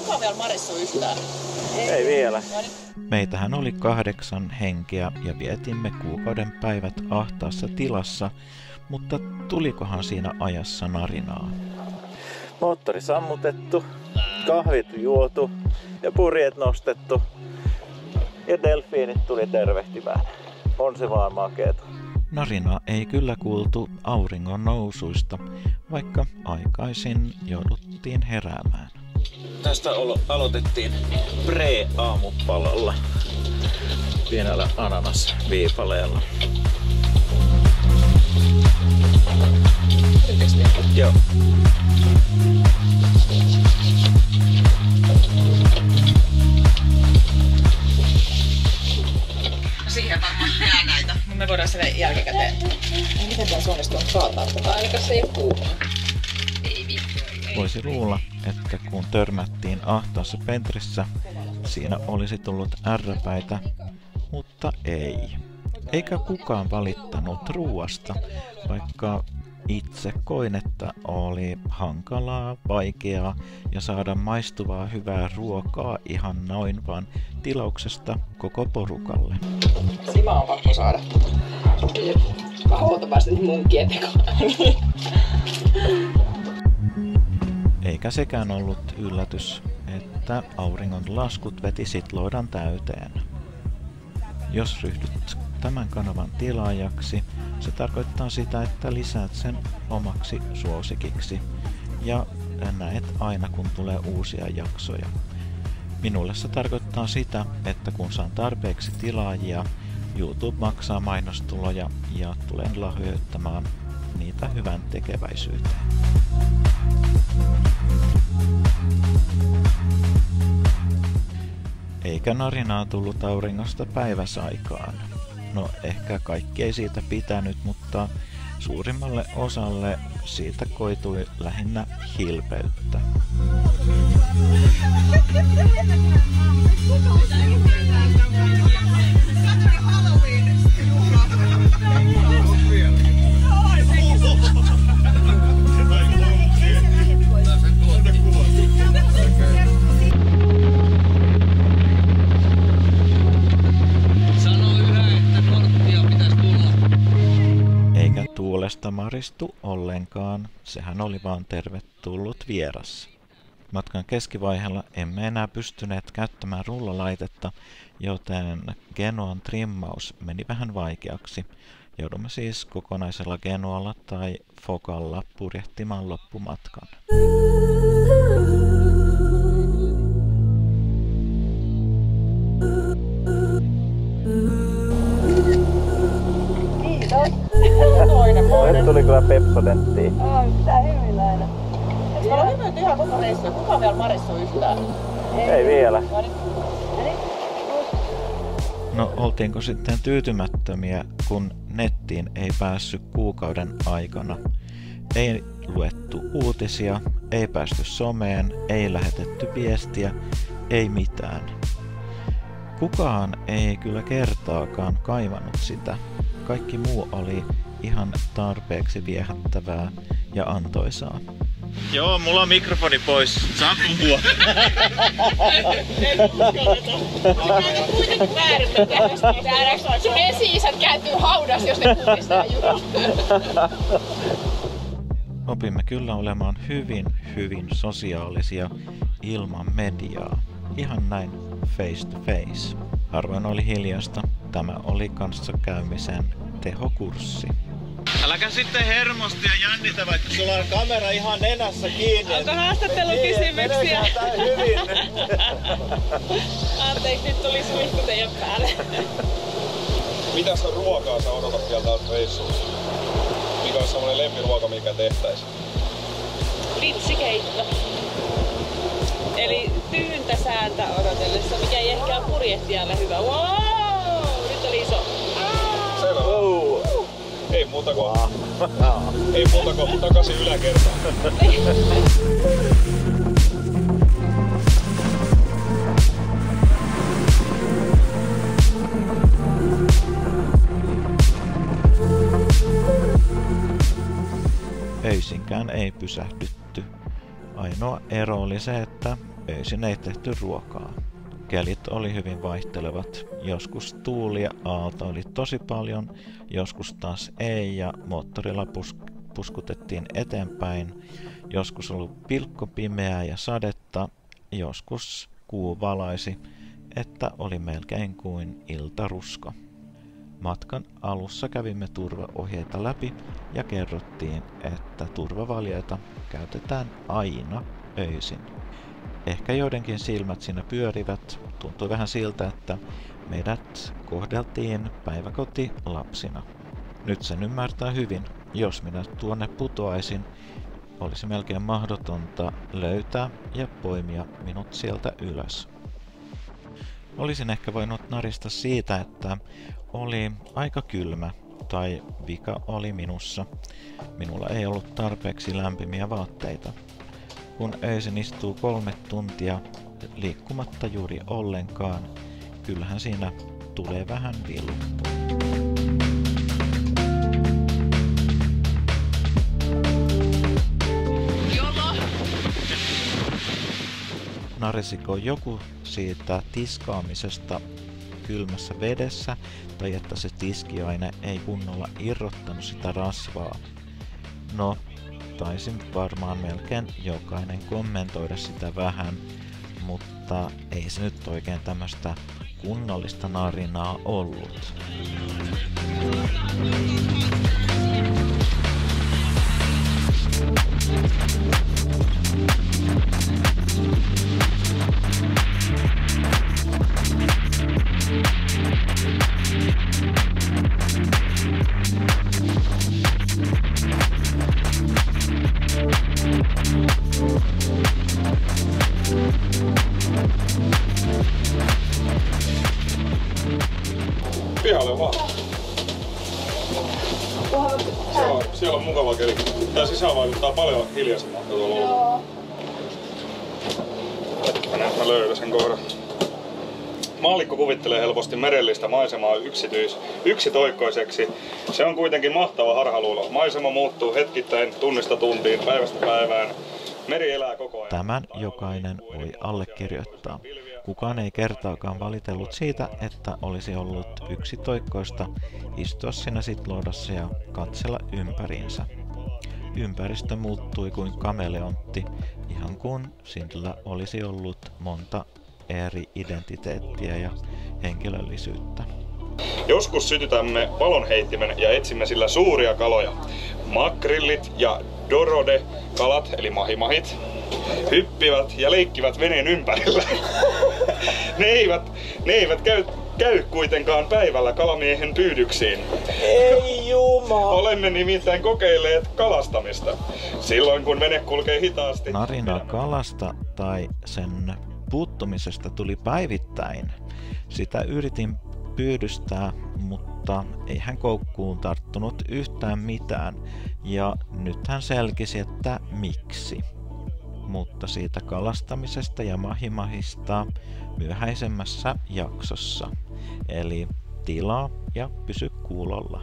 Kuka on vielä Marissu yhtään? Ei vielä. Meitähän oli 8 henkeä ja vietimme kuukauden päivät ahtaassa tilassa, mutta tulikohan siinä ajassa narinaa? Moottori sammutettu, kahvit juotu ja purjeet nostettu ja delfiinit tuli tervehtimään. On se vaan makeeta. Narinaa ei kyllä kuultu auringon nousuista, vaikka aikaisin jouduttiin heräämään. Tästä aloitettiin pre-aamupalalla pienellä ananasviipaleella. Joo. Siihen varmaan jää näitä. Me voidaan sen jälkikäteen. Miten tämä onnistuu kaataa tätä? Ainakaan se ei ole kuuma. Ei vittu. Voisi luulla, että kun törmättiin ahtaassa Pentrissä, siinä olisi tullut ärräpäitä, mutta ei. Eikä kukaan valittanut ruuasta, vaikka itse koin, että oli hankalaa, vaikeaa ja saada maistuvaa hyvää ruokaa ihan noin vaan tilauksesta koko porukalle. Sima on pakko saada. Pahoilta päästä munkien tekoon. Eikä sekään ollut yllätys, että auringon laskut veti sitloidan täyteen. Jos ryhdyt tämän kanavan tilaajaksi, se tarkoittaa sitä, että lisäät sen omaksi suosikiksi ja näet aina kun tulee uusia jaksoja. Minulle se tarkoittaa sitä, että kun saan tarpeeksi tilaajia, YouTube maksaa mainostuloja ja tulen lahjoittamaan niitä hyvän tekeväisyyteen. Eikä narinaa tullut auringosta päiväsaikaan. No ehkä kaikki ei siitä pitänyt, mutta suurimmalle osalle siitä koitui lähinnä hilpeyttä. Tuulesta maristu ollenkaan, sehän oli vaan tervetullut vieras. Matkan keskivaiheella emme enää pystyneet käyttämään rullalaitetta, joten Genoan trimmaus meni vähän vaikeaksi. Joudumme siis kokonaisella Genoalla tai Fokalla purjehtimaan loppumatkan. Nyt tuli kyllä Pepsodenttia. Mitä hyviläinen. Me ollaan hymyilty ihan koko reissu. Kuka on vielä Marissu yhtään? Ei vielä. No oltiinko sitten tyytymättömiä, kun nettiin ei päässyt kuukauden aikana? Ei luettu uutisia, ei päästy someen, ei lähetetty viestiä, ei mitään. Kukaan ei kyllä kertaakaan kaivannut sitä. Kaikki muu oli ihan tarpeeksi viehättävää ja antoisaa. Joo, mulla on mikrofoni pois. Saa puhua. Kuitenkin väärin, että sun esi-isät kääntyy haudassa, jos ne kuulistaa jutut. Opimme kyllä olemaan hyvin sosiaalisia ilman mediaa. Ihan näin face to face. Harvoin oli hiljasta. Tämä oli kanssakäymisen tehokurssi. Äläkä sitten hermosti ja jännitä, vaikka sulla on kamera ihan nenässä kiinni. Onko haastattelukysymyksiä? Tää hyvin. Anteeksi, nyt tuli suihku teidän päälle. Mitäs ruokaa sä odotat vielä tältä reissulta? Mikä olisi semmonen lempiruoka, mikä tehtäisiin? Litsikeitto. Eli tyyntä sääntä odotellessa, mikä ei ehkä ole purjehtijalle hyvä. Wow! Nyt oli iso. Selvä. Ei muuta kuin takaisin yläkertaan. Öisinkään ei pysähdytty. Ainoa ero oli se, että öisin ei tehty ruokaa. Kelit oli hyvin vaihtelevat. Joskus tuuli ja aalto oli tosi paljon, joskus taas ei ja moottorilla puskutettiin eteenpäin. Joskus oli pilkkopimeää ja sadetta, joskus kuu valaisi, että oli melkein kuin iltarusko. Matkan alussa kävimme turvaohjeita läpi ja kerrottiin, että turvavaljaita käytetään aina öisin. Ehkä joidenkin silmät siinä pyörivät, tuntui vähän siltä, että meidät kohdeltiin päiväkotilapsina. Nyt sen ymmärtää hyvin, jos minä tuonne putoaisin, olisi melkein mahdotonta löytää ja poimia minut sieltä ylös. Olisin ehkä voinut narista siitä, että oli aika kylmä, tai vika oli minussa. Minulla ei ollut tarpeeksi lämpimiä vaatteita. Kun öisin istuu 3 tuntia liikkumatta juuri ollenkaan, kyllähän siinä tulee vähän vilu. Narisiko joku siitä tiskaamisesta kylmässä vedessä, tai että se tiskiaine ei kunnolla irrottanut sitä rasvaa? No, taisin varmaan melkein jokainen kommentoida sitä vähän, mutta ei se nyt oikein tämmöistä kunnollista narinaa ollut. Pihalle vaan. Siellä on mukava keli. Tää sisään vaikuttaa paljon hiljaisemmalta tuolla ulkona. Mä löydän sen kohdan. Maallikko kuvittelee helposti merellistä maisemaa yksitoikkoiseksi. Se on kuitenkin mahtava harhaluulo. Maisema muuttuu hetkittäin tunnista tuntiin, päivästä päivään. Meri elää koko ajan. Tämän jokainen voi allekirjoittaa. Kukaan ei kertaakaan valitellut siitä, että olisi ollut yksitoikkoista istua siinä sitloodassa ja katsella ympäriinsä. Ympäristö muuttui kuin kameleontti, ihan kuin sillä olisi ollut monta eri identiteettiä ja henkilöllisyyttä. Joskus sytytämme valonheittimen ja etsimme sillä suuria kaloja. Makrillit ja dorode-kalat, eli mahimahit, hyppivät ja leikkivät veneen ympärillä. ne eivät käy kuitenkaan päivällä kalamiehen pyydyksiin. Ei jumala! Olemme nimittäin kokeilleet kalastamista. Silloin kun vene kulkee hitaasti. Narina kalasta tai sen puuttumisesta tuli päivittäin. Sitä yritin pyydystää, mutta ei hän koukkuun tarttunut yhtään mitään. Ja nyt hän selkisi, että miksi. Mutta siitä kalastamisesta ja mahimahista myöhäisemmässä jaksossa. Eli tilaa ja pysy kuulolla.